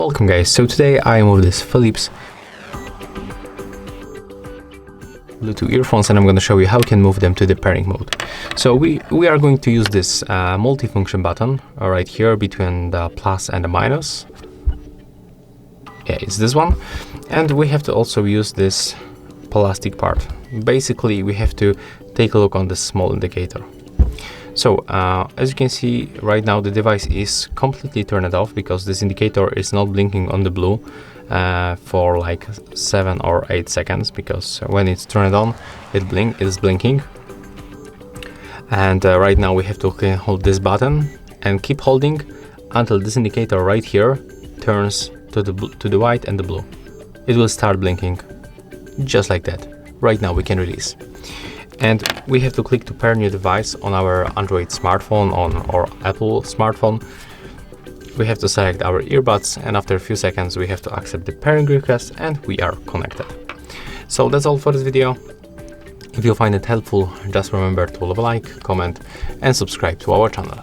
Welcome guys, so today I am with this Philips Bluetooth earphones and I'm going to show you how you can move them to the pairing mode. So we are going to use this multifunction button right here between the plus and the minus. Yeah, it's this one. And we have to also use this plastic part. Basically, we have to take a look on this small indicator. So as you can see right now, the device is completely turned off because this indicator is not blinking on the blue for like 7 or 8 seconds, because when it's turned on it is blinking. And right now we have to hold this button and keep holding until this indicator right here turns to the white and the blue. It will start blinking just like that. Right now we can release. And we have to click to pair new device on our Android smartphone or Apple smartphone. We have to select our earbuds, and after a few seconds we have to accept the pairing request and we are connected. So that's all for this video. If you find it helpful, just remember to leave a like, comment and subscribe to our channel.